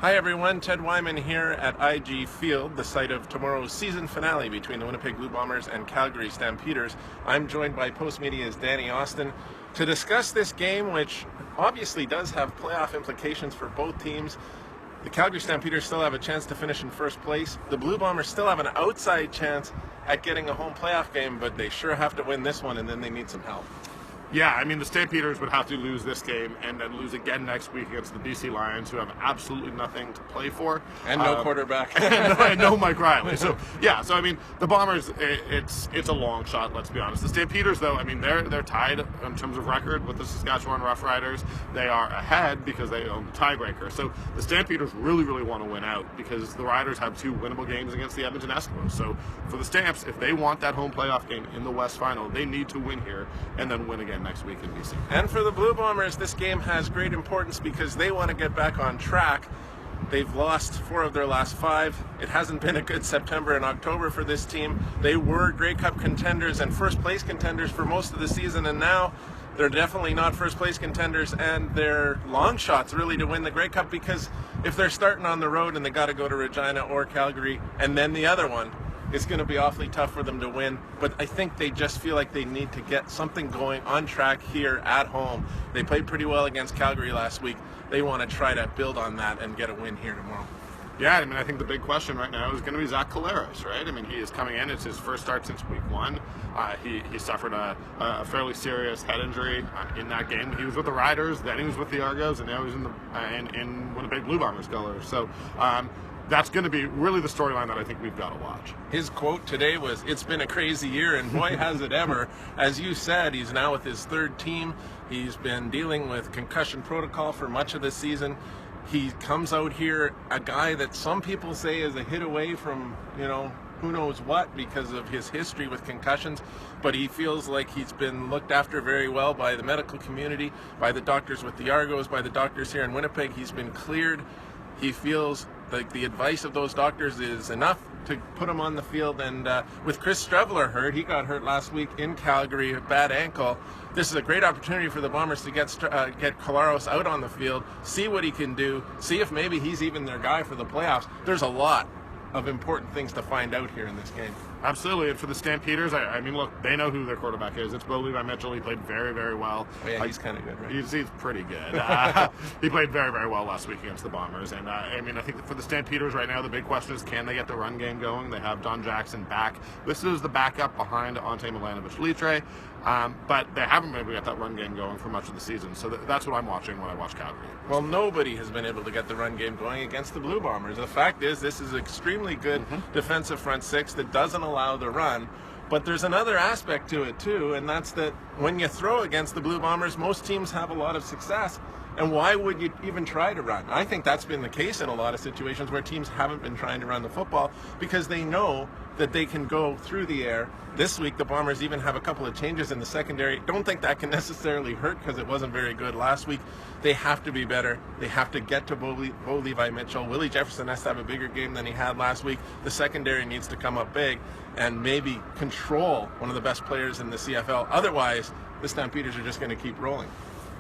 Hi everyone, Ted Wyman here at IG Field, the site of tomorrow's season finale between the Winnipeg Blue Bombers and Calgary Stampeders. I'm joined by Postmedia's Danny Austin to discuss this game, which obviously does have playoff implications for both teams. The Calgary Stampeders still have a chance to finish in first place. The Blue Bombers still have an outside chance at getting a home playoff game, but they sure have to win this one, and then they need some help. Yeah, I mean, the Stampeders would have to lose this game and then lose again next week against the BC Lions, who have absolutely nothing to play for. And no quarterback. and no Mike Riley. So, yeah, I mean, the Bombers, it's a long shot, let's be honest. The Stampeders, though, I mean, they're tied in terms of record with the Saskatchewan Roughriders. They are ahead because they own the tiebreaker. So the Stampeders really want to win out because the Riders have two winnable games against the Edmonton Eskimos. So for the Stamps, if they want that home playoff game in the West Final, they need to win here and then win again next week in BC. And for the Blue Bombers, this game has great importance because they want to get back on track. They've lost 4 of their last 5. It hasn't been a good September and October for this team. They were Grey Cup contenders and first place contenders for most of the season, and now they're definitely not first place contenders, and they're long shots really to win the Grey Cup, because if they're starting on the road and they got to go to Regina or Calgary and then the other one, it's going to be awfully tough for them to win. But I think they just feel like they need to get something going on track here at home. They played pretty well against Calgary last week. They want to try to build on that and get a win here tomorrow. Yeah, I mean, I think the big question right now is going to be Zach Collaros, right? I mean, he is coming in. It's his first start since week 1. He suffered a fairly serious head injury in that game. He was with the Riders, then he was with the Argos, and now he's in Winnipeg Blue Bombers colors. So that's going to be really the storyline that I think we've got to watch. His quote today was, "It's been a crazy year, and boy has it ever." As you said, he's now with his 3rd team. He's been dealing with concussion protocol for much of the season. He comes out here, a guy that some people say is a hit away from, who knows what because of his history with concussions, but he feels like he's been looked after very well by the medical community, by the doctors with the Argos, by the doctors here in Winnipeg. He's been cleared. He feels like the advice of those doctors is enough to put him on the field. And with Chris Streveler hurt, he got hurt last week in Calgary, a bad ankle. This is a great opportunity for the Bombers to get Collaros out on the field, see what he can do, see if maybe he's even their guy for the playoffs. There's a lot of important things to find out here in this game. Absolutely, and for the Stampeders, I mean, look, they know who their quarterback is. It's Bo Levi Mitchell. He played very well. Oh, yeah, he's kind of good, right? He's pretty good. He played very well last week against the Bombers, and I mean, I think for the Stampeders right now, the big question is, can they get the run game going? They have Don Jackson back. This is the backup behind Ante Milanovic-Litre, but they haven't been able to get that run game going for much of the season, so that's what I'm watching when I watch Calgary. Well, nobody has been able to get the run game going against the Blue Bombers. The fact is, this is extremely good defensive front 6 that doesn't allow the run. But there's another aspect to it too, and that's that when you throw against the Blue Bombers, most teams have a lot of success. And why would you even try to run? I think that's been the case in a lot of situations where teams haven't been trying to run the football because they know that they can go through the air. This week, the Bombers even have a couple of changes in the secondary. Don't think that can necessarily hurt because it wasn't very good last week. They have to be better. They have to get to Bo Levi Mitchell. Willie Jefferson has to have a bigger game than he had last week. The secondary needs to come up big and maybe control one of the best players in the CFL. Otherwise, the Stampeders are just going to keep rolling.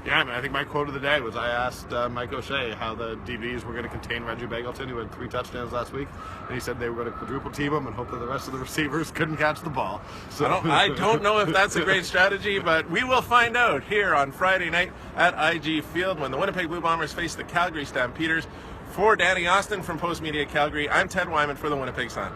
Yeah, I mean, I think my quote of the day was I asked Mike O'Shea how the DBs were going to contain Reggie Begelton, who had 3 touchdowns last week, and he said they were going to quadruple team him and hope that the rest of the receivers couldn't catch the ball. So I don't know if that's a great strategy, but we will find out here on Friday night at IG Field when the Winnipeg Blue Bombers face the Calgary Stampeders. For Danny Austin from Postmedia Calgary, I'm Ted Wyman for the Winnipeg Sun.